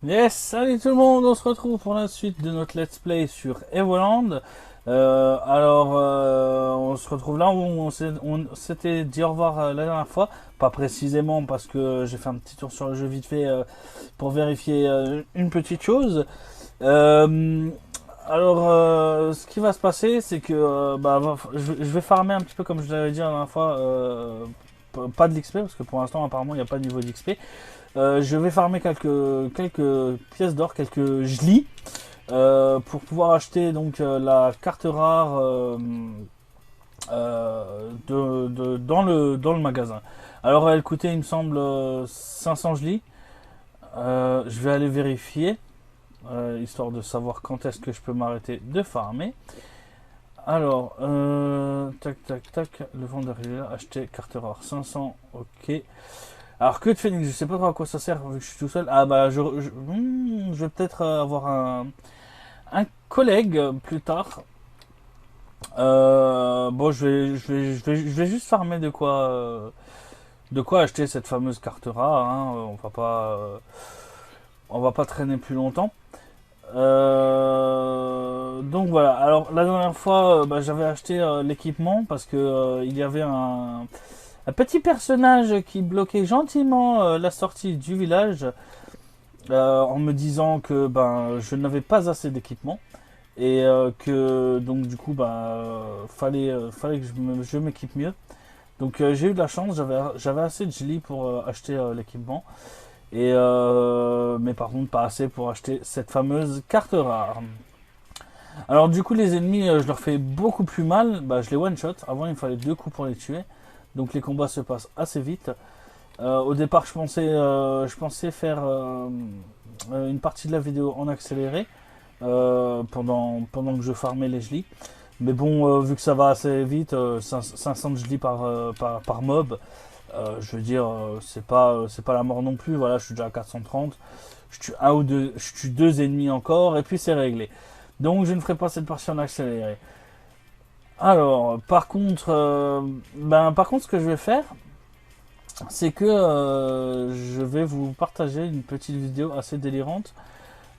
Yes, salut tout le monde, on se retrouve pour la suite de notre let's play sur Evoland. On se retrouve là où on s'était dit au revoir la dernière fois, pas précisément parce que j'ai fait un petit tour sur le jeu vite fait pour vérifier une petite chose. Euh, Ce qui va se passer, c'est que je vais farmer un petit peu comme je l'avais dit la dernière fois, pas de l'XP parce que pour l'instant apparemment il n'y a pas de niveau d'XP. Je vais farmer quelques pièces d'or, quelques jlis, pour pouvoir acheter donc la carte rare dans le magasin. Alors elle coûtait, il me semble, 500 jlis. Je vais aller vérifier, histoire de savoir quand est-ce que je peux m'arrêter de farmer. Alors, tac tac tac, le vendeur est là, acheter carte rare 500, ok. Alors que de Phoenix, je sais pas trop à quoi ça sert vu que je suis tout seul. Ah bah je vais peut-être avoir un collègue plus tard. Bon je vais juste farmer de quoi acheter cette fameuse carte rare. Hein. On va pas traîner plus longtemps. Donc voilà. Alors la dernière fois, j'avais acheté l'équipement parce que il y avait un petit personnage qui bloquait gentiment la sortie du village en me disant que je n'avais pas assez d'équipement et que donc du coup fallait que je m'équipe mieux. Donc j'ai eu de la chance, j'avais assez de jelly pour acheter l'équipement et mais par contre pas assez pour acheter cette fameuse carte rare. Alors du coup les ennemis je leur fais beaucoup plus mal, je les one shot. Avant il me fallait 2 coups pour les tuer. Donc les combats se passent assez vite. Au départ, je pensais faire une partie de la vidéo en accéléré pendant que je farmais les jlis. Mais bon, vu que ça va assez vite, 500 jlis par mob, je veux dire, c'est pas la mort non plus. Voilà, je suis déjà à 430. Je tue 2 ennemis encore, et puis c'est réglé. Donc je ne ferai pas cette partie en accéléré. Alors, par contre, ce que je vais faire, c'est que je vais vous partager une petite vidéo assez délirante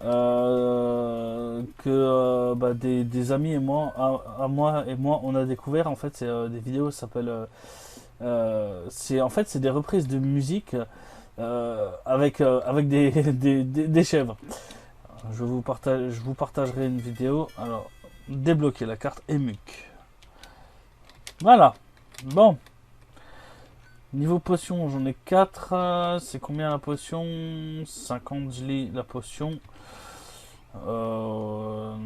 que des amis et moi, à moi et moi, on a découvert. En fait, c'est des vidéos, ça s'appelle, c'est des reprises de musique avec des chèvres. Je vous partagerai une vidéo. Alors, débloquer la carte EMUC. Voilà. Bon. Niveau potion, j'en ai 4. C'est combien la potion? 50 jlis la potion. Non.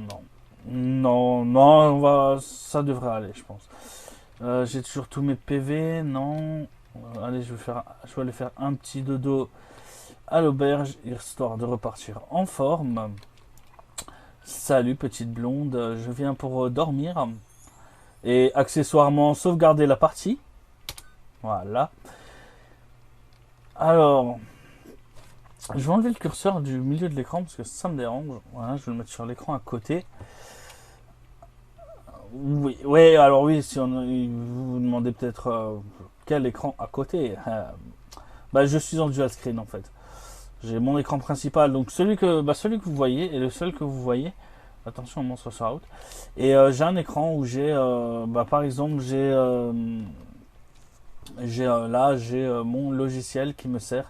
Non, ça devrait aller, je pense. J'ai toujours tous mes PV. Non. Allez, je vais aller faire un petit dodo à l'auberge, histoire de repartir en forme. Salut, petite blonde. Je viens pour dormir. Et accessoirement, sauvegarder la partie. Voilà. Alors, je vais enlever le curseur du milieu de l'écran parce que ça me dérange. Voilà, je vais le mettre sur l'écran à côté. Oui, ouais, alors oui, si vous vous demandez peut-être quel écran à côté. Je suis en dual screen en fait. J'ai mon écran principal, donc celui que vous voyez et le seul que vous voyez. Attention, mon monstre sur out. Et j'ai un écran où j'ai, par exemple, j'ai mon logiciel qui me sert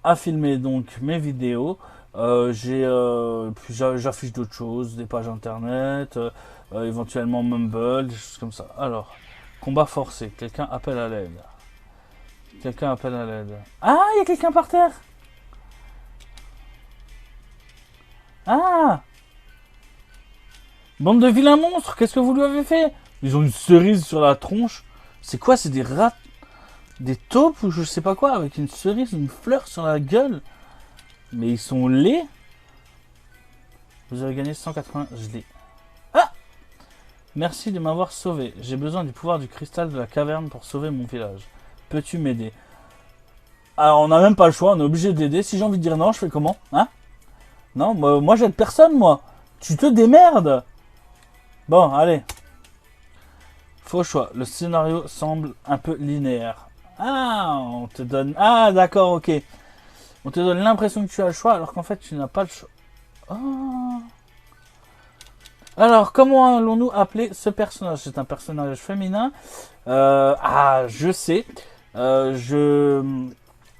à filmer donc mes vidéos. Puis j'affiche d'autres choses, des pages internet, éventuellement Mumble, des choses comme ça. Alors, combat forcé, quelqu'un appelle à l'aide. Quelqu'un appelle à l'aide. Ah, il y a quelqu'un par terre. Ah, bande de vilains monstres, qu'est-ce que vous lui avez fait? Ils ont une cerise sur la tronche. C'est quoi? C'est des rats, des taupes ou je sais pas quoi, avec une cerise, une fleur sur la gueule. Mais ils sont laids. Vous avez gagné 180 gelés. Ah, merci de m'avoir sauvé. J'ai besoin du pouvoir du cristal de la caverne pour sauver mon village. Peux-tu m'aider? Alors on n'a même pas le choix, on est obligé d'aider. Si j'ai envie de dire non, je fais comment? Hein? Non, moi j'aide personne, moi. Tu te démerdes. Bon, allez. Faux choix. Le scénario semble un peu linéaire. Ah, on te donne... Ah, d'accord, ok. On te donne l'impression que tu as le choix alors qu'en fait tu n'as pas le choix. Oh. Alors, comment allons-nous appeler ce personnage? C'est un personnage féminin. Je sais. Je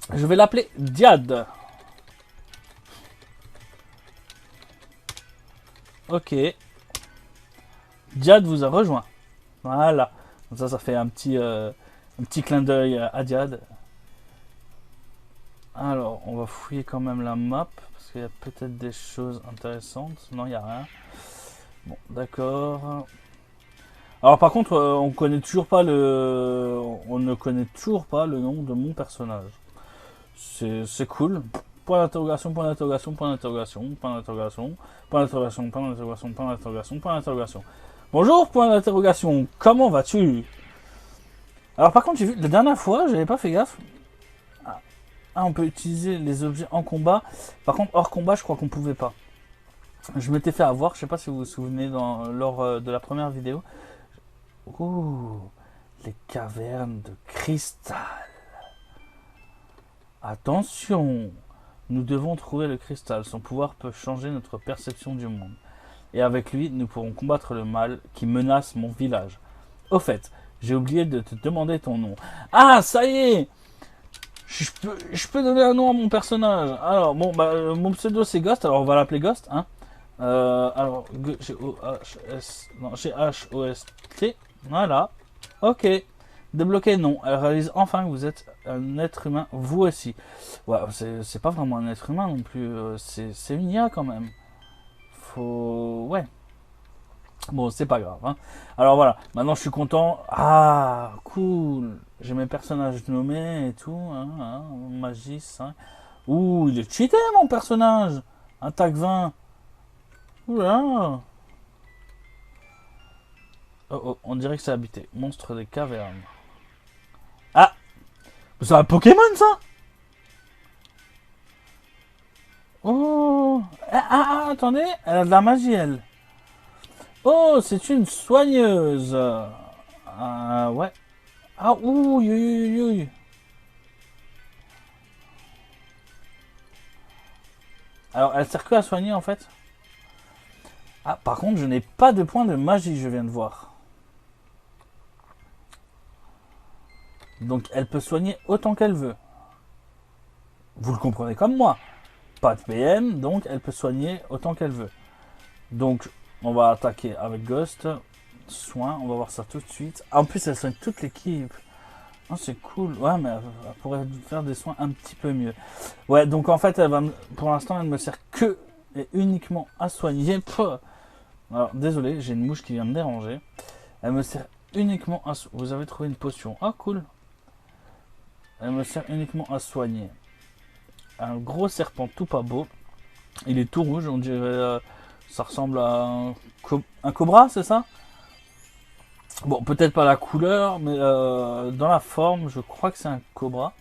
vais l'appeler Diad. Ok. Diad vous a rejoint. Voilà. Ça fait un petit clin d'œil à Diad. Alors, on va fouiller quand même la map. Parce qu'il y a peut-être des choses intéressantes. Non, il n'y a rien. Bon, d'accord. Alors par contre, on ne connaît toujours pas le nom de mon personnage. C'est cool. Point d'interrogation, point d'interrogation, point d'interrogation, point d'interrogation, point d'interrogation, point d'interrogation, point d'interrogation, point d'interrogation. Bonjour, point d'interrogation. Comment vas-tu? Alors par contre, j'ai vu la dernière fois, j'avais pas fait gaffe. Ah, on peut utiliser les objets en combat. Par contre, hors combat, je crois qu'on pouvait pas. Je m'étais fait avoir, je sais pas si vous vous souvenez lors de la première vidéo. Ouh, les cavernes de cristal. Attention, nous devons trouver le cristal. Son pouvoir peut changer notre perception du monde. Et avec lui, nous pourrons combattre le mal qui menace mon village. Au fait, j'ai oublié de te demander ton nom. Ah, ça y est! Je peux donner un nom à mon personnage. Alors, bon, mon pseudo c'est Ghost, alors on va l'appeler Ghost, hein. Alors, G-H-O-S-T. Voilà. Ok. Débloquer non. Elle réalise enfin que vous êtes un être humain, vous aussi. Ouais, c'est pas vraiment un être humain non plus. C'est une IA quand même. Faut. Ouais. Bon, c'est pas grave. Hein. Alors voilà. Maintenant, je suis content. Ah, cool. J'ai mes personnages nommés et tout. Magis. Hein. Ouh, il est cheaté mon personnage. Attaque 20. Oula. Oh, on dirait que c'est habité. Monstre des cavernes. Ah, c'est un Pokémon ça? Oh, attendez, elle a de la magie elle. Oh, c'est une soigneuse. Ouais. Ah, ouh, oui. Alors, elle sert que à soigner en fait. Ah, par contre, je n'ai pas de point de magie, je viens de voir. Donc, elle peut soigner autant qu'elle veut. Vous le comprenez comme moi. Pas de PM, donc elle peut soigner autant qu'elle veut. Donc, on va attaquer avec Ghost. Soin, on va voir ça tout de suite. En plus, elle soigne toute l'équipe. Oh, c'est cool. Ouais, mais elle pourrait faire des soins un petit peu mieux. Ouais, donc en fait, pour l'instant, elle ne me sert que et uniquement à soigner. Alors, désolé, j'ai une mouche qui vient me déranger. Elle me sert uniquement à... Vous avez trouvé une potion. Ah, cool. Elle me sert uniquement à soigner. Un gros serpent tout pas beau. Il est tout rouge, on dirait... ça ressemble à un cobra, c'est ça? Bon, peut-être pas la couleur, mais dans la forme, je crois que c'est un cobra.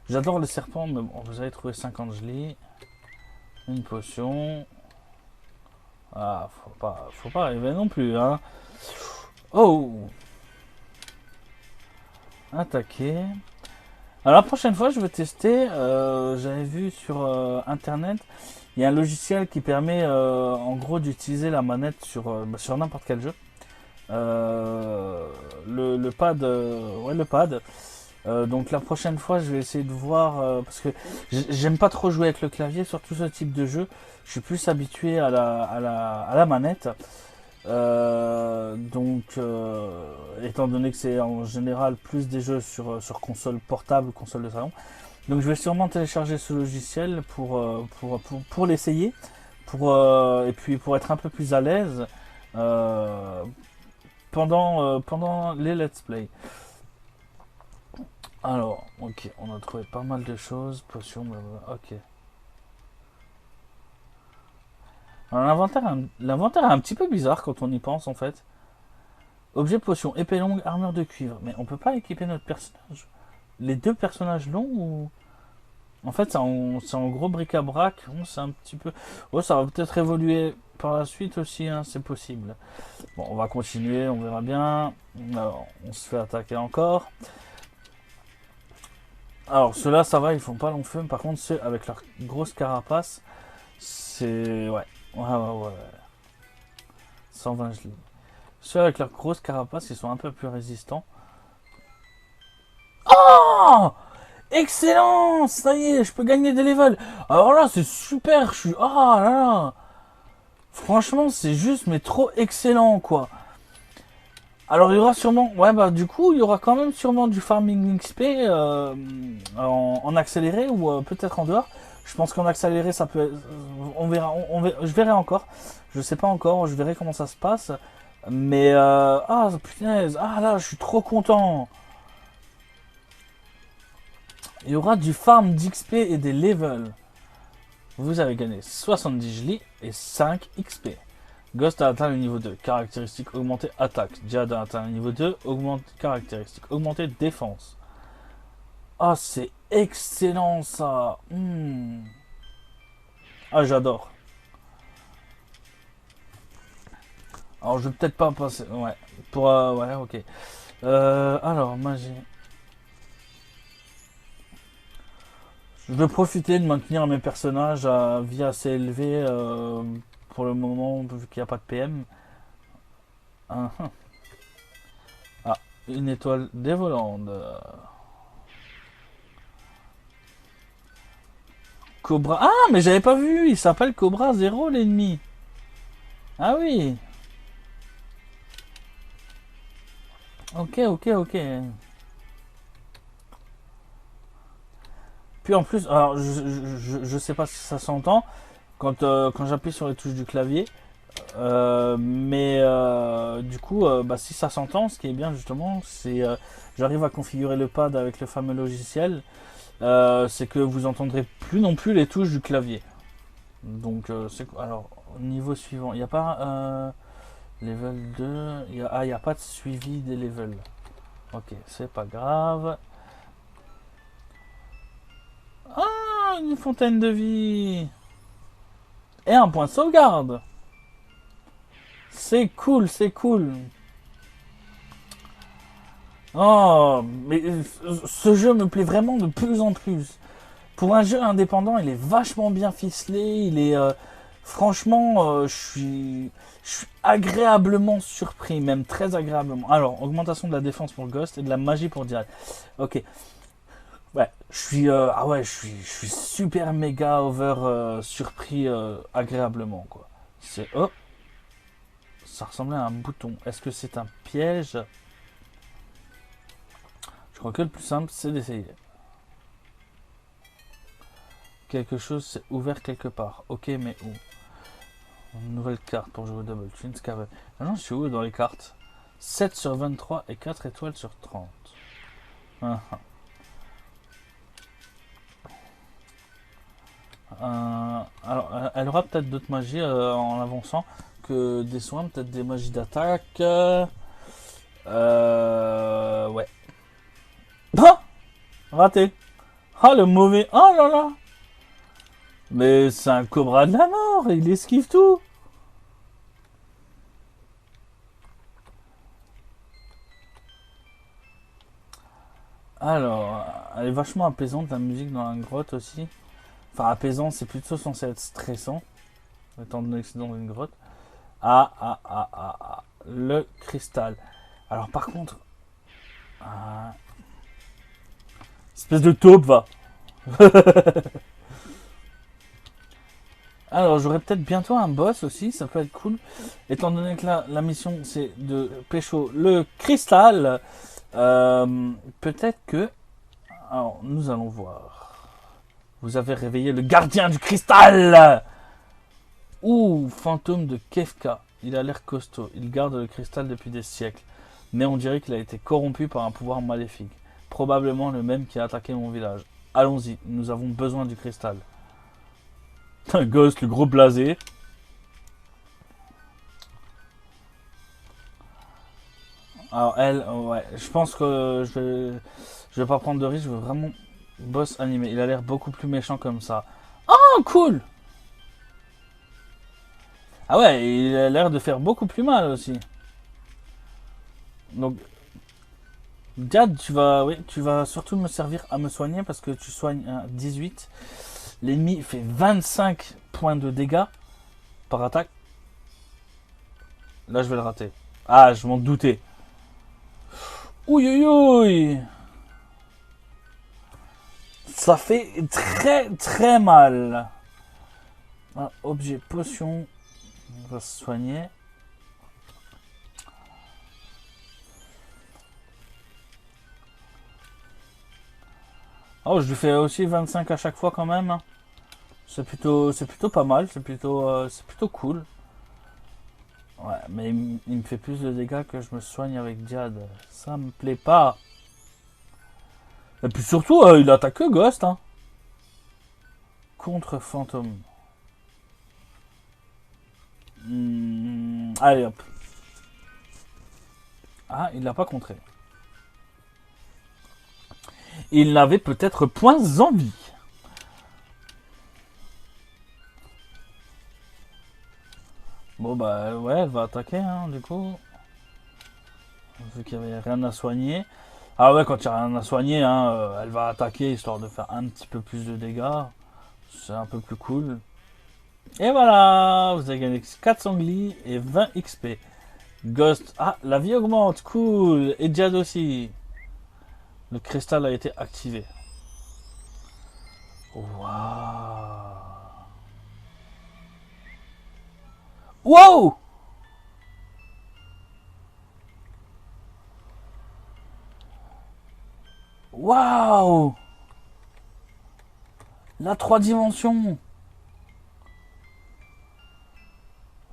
J'adore les serpents, mais bon, vous avez trouvé 50 gelis. Une potion. Ah, faut pas arriver non plus, hein. Oh! Attaquer. Alors la prochaine fois, je vais tester. J'avais vu sur internet, il y a un logiciel qui permet en gros d'utiliser la manette sur n'importe quel jeu. Le pad, ouais le pad. Donc la prochaine fois, je vais essayer de voir parce que j'aime pas trop jouer avec le clavier sur tout ce type de jeu. Je suis plus habitué à la manette. Étant donné que c'est en général plus des jeux sur console portable, console de salon, donc je vais sûrement télécharger ce logiciel pour l'essayer, et puis pour être un peu plus à l'aise pendant les let's play. Alors, ok, on a trouvé pas mal de choses, potions, ok. L'inventaire est un petit peu bizarre quand on y pense en fait. Objet potion, épée longue, armure de cuivre. Mais on peut pas équiper notre personnage. Les deux personnages longs ou... En fait, c'est en gros bric-à-brac. C'est un petit peu... Oh, ça va peut-être évoluer par la suite aussi, hein, c'est possible. Bon, on va continuer, on verra bien. Alors, on se fait attaquer encore. Alors, ceux-là, ça va, ils font pas long feu. Par contre, ceux avec leur grosse carapace, c'est... Ouais. Ouais. 120 je lis. Ceux avec leur grosse carapace, ils sont un peu plus résistants. Oh, excellent. Ça y est, je peux gagner des levels. Alors là, c'est super. Je suis... Ah là là. Franchement, c'est juste, mais trop excellent, quoi. Alors, il y aura sûrement... Ouais, bah, du coup, il y aura quand même sûrement du farming XP en accéléré ou peut-être en dehors. Je pense qu'en accéléré, ça peut... On verra, je verrai encore. Je sais pas encore, je verrai comment ça se passe. Mais... Ah, punaise. Ah là, je suis trop content. Il y aura du farm d'XP et des levels. Vous avez gagné 70 jli et 5 XP. Ghost a atteint le niveau 2. Caractéristique augmentée attaque. Jad a atteint le niveau 2. Augmente caractéristique augmentée défense. Ah, c'est excellent ça. Ah, j'adore. Alors, je vais peut-être pas passer. Ouais. Pour. Ouais, ok. Alors, magie. Je vais profiter de maintenir mes personnages à vie assez élevée pour le moment, vu qu'il n'y a pas de PM. Ah, une étoile dévolante. Cobra. Ah, mais j'avais pas vu. Il s'appelle Cobra Zero l'ennemi. Ah oui. Ok. Puis en plus, alors je sais pas si ça s'entend quand j'appuie sur les touches du clavier. Mais du coup, bah, si ça s'entend, ce qui est bien justement, c'est j'arrive à configurer le pad avec le fameux logiciel. C'est que vous entendrez plus non plus les touches du clavier. Donc, alors, niveau suivant, il n'y a pas level 2. Il n'y a pas de suivi des levels. Ok, c'est pas grave. Ah, une fontaine de vie. Et un point de sauvegarde. C'est cool. Oh, mais ce jeu me plaît vraiment de plus en plus. Pour un jeu indépendant, il est vachement bien ficelé. Il est franchement, je suis agréablement surpris, même très agréablement. Alors, augmentation de la défense pour Ghost et de la magie pour Direct. Ok. Ouais, je suis super méga over surpris agréablement quoi. C'est oh, ça ressemblait à un bouton. Est-ce que c'est un piège? Je crois que le plus simple c'est d'essayer. Quelque chose s'est ouvert quelque part. Ok, mais où? Une nouvelle carte pour jouer au Double Twin Scaven. Maintenant, je suis où dans les cartes? 7 sur 23 et 4 étoiles sur 30. Alors, elle aura peut-être d'autres magies en avançant que des soins, peut-être des magies d'attaque. Ouais. Ah, raté. Ah, le mauvais. Oh là là. Mais c'est un cobra de la mort. Il esquive tout. Alors, elle est vachement apaisante la musique dans la grotte aussi. Enfin, apaisant, c'est plutôt censé être stressant, étant donné que c'est dans une grotte. Le cristal. Alors, par contre, espèce de taupe, va. Alors, j'aurai peut-être bientôt un boss aussi, ça peut être cool. Étant donné que la mission, c'est de pécho le cristal, peut-être que... Alors, nous allons voir. Vous avez réveillé le gardien du cristal. Ouh, fantôme de Kefka. Il a l'air costaud. Il garde le cristal depuis des siècles. Mais on dirait qu'il a été corrompu par un pouvoir maléfique. Probablement le même qui a attaqué mon village. Allons-y, nous avons besoin du cristal. Un gosse, le gros blasé. Alors elle, ouais, je pense que je vais pas prendre de risque, je veux vraiment boss animé. Il a l'air beaucoup plus méchant comme ça. Oh, cool. Ah ouais, il a l'air de faire beaucoup plus mal aussi. Donc, Diad, oui, tu vas surtout me servir à me soigner parce que tu soignes un 18. L'ennemi fait 25 points de dégâts par attaque. Là, je vais le rater. Ah, je m'en doutais. Ouïe, ouïe, ouïe. Ça fait très, très mal. Ah, objet potion. On va se soigner. Oh, je lui fais aussi 25 à chaque fois quand même. Hein. C'est plutôt pas mal. C'est plutôt cool. Ouais, mais il me fait plus de dégâts que je me soigne avec Diad. Ça me plaît pas. Et puis surtout, il attaque que Ghost. Hein. Contre fantôme. Allez hop. Ah, il l'a pas contré. Il n'avait peut-être point envie. Bon bah ouais, elle va attaquer hein, du coup. Vu qu'il n'y avait rien à soigner. Ah ouais, quand il n'y a rien à soigner, hein, elle va attaquer histoire de faire un petit peu plus de dégâts. C'est un peu plus cool. Et voilà, vous avez gagné 4 sangliers et 20 XP. Ghost, ah, la vie augmente, cool. Et Jad aussi. Le cristal a été activé. Waouh. Wow. Waouh. La 3 dimensions.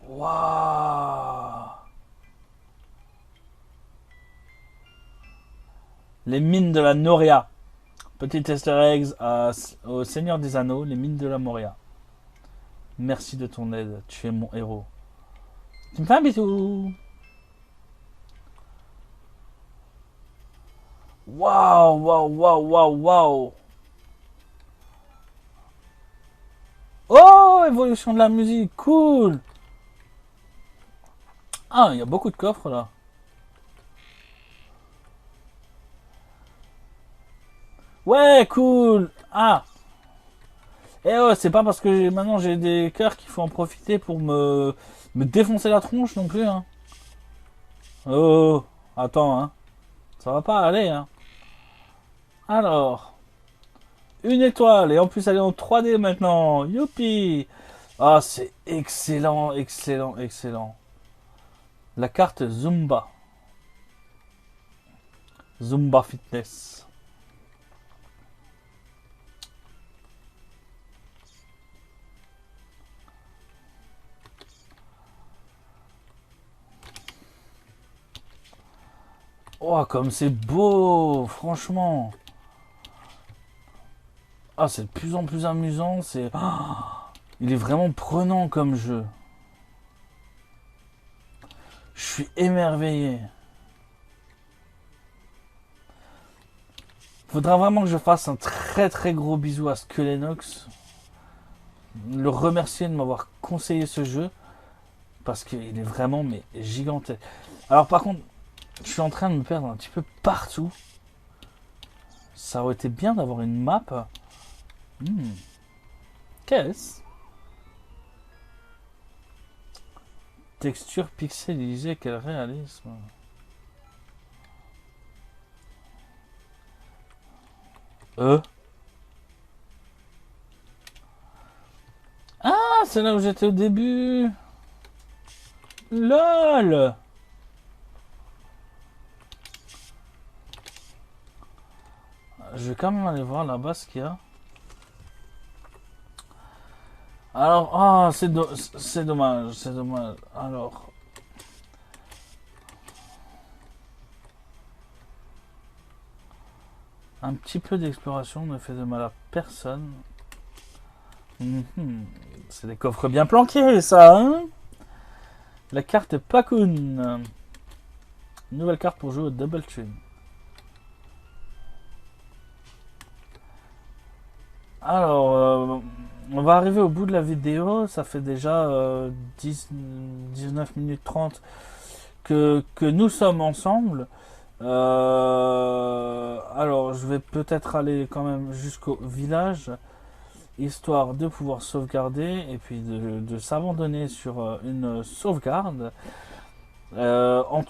Waouh. Les mines de la Noria. Petit easter eggs au Seigneur des Anneaux, les mines de la Moria. Merci de ton aide, tu es mon héros. Tu me fais un bisou. Waouh, waouh, waouh, waouh, waouh. Oh, évolution de la musique, cool. Ah, il y a beaucoup de coffres là. Ouais, cool. Ah. Et ouais, c'est pas parce que maintenant j'ai des cœurs qu'il faut en profiter pour me défoncer la tronche non plus. Hein. Oh, attends, hein. Ça va pas aller, hein. Alors, une étoile et en plus elle est en 3D maintenant. Youpi. Ah, c'est excellent, excellent, excellent. La carte Zumba. Zumba Fitness. Oh, comme c'est beau, franchement. Ah, c'est de plus en plus amusant. Il est vraiment prenant comme jeu. Je suis émerveillé. Faudra vraiment que je fasse un très très gros bisou à Skelenox. Le remercier de m'avoir conseillé ce jeu. Parce qu'il est vraiment mais gigantesque. Alors par contre, je suis en train de me perdre un petit peu partout. Ça aurait été bien d'avoir une map. Qu'est-ce? Texture pixelisée, quel réalisme. Ah, c'est là où j'étais au début. LOL. Je vais quand même aller voir là-bas ce qu'il y a. Alors, ah, c'est dommage, c'est dommage. Alors, un petit peu d'exploration ne fait de mal à personne. C'est des coffres bien planqués, ça, hein? La carte Pacoon. Nouvelle carte pour jouer au Double Twin. Alors, on va arriver au bout de la vidéo. Ça fait déjà 19 minutes 30 que nous sommes ensemble. Alors, je vais peut-être aller quand même jusqu'au village, histoire de pouvoir sauvegarder et puis de s'abandonner sur une sauvegarde. Bah, on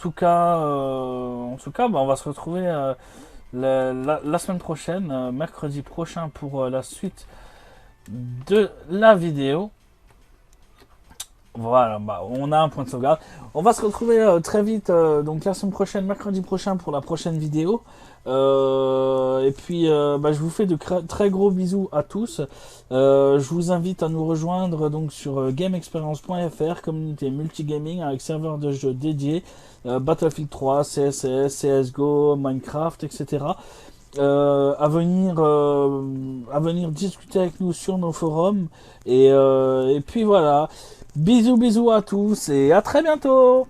va se retrouver la semaine prochaine, mercredi prochain, pour la suite de la vidéo. Voilà, bah, on a un point de sauvegarde. On va se retrouver très vite, donc la semaine prochaine, mercredi prochain, pour la prochaine vidéo. Et puis, bah, je vous fais de très gros bisous à tous. Je vous invite à nous rejoindre donc sur gameexperience.fr, communauté multigaming avec serveur de jeux dédiés, Battlefield 3, CSS, CSGO, Minecraft, etc. À venir discuter avec nous sur nos forums. Et puis voilà. Bisous bisous à tous et à très bientôt.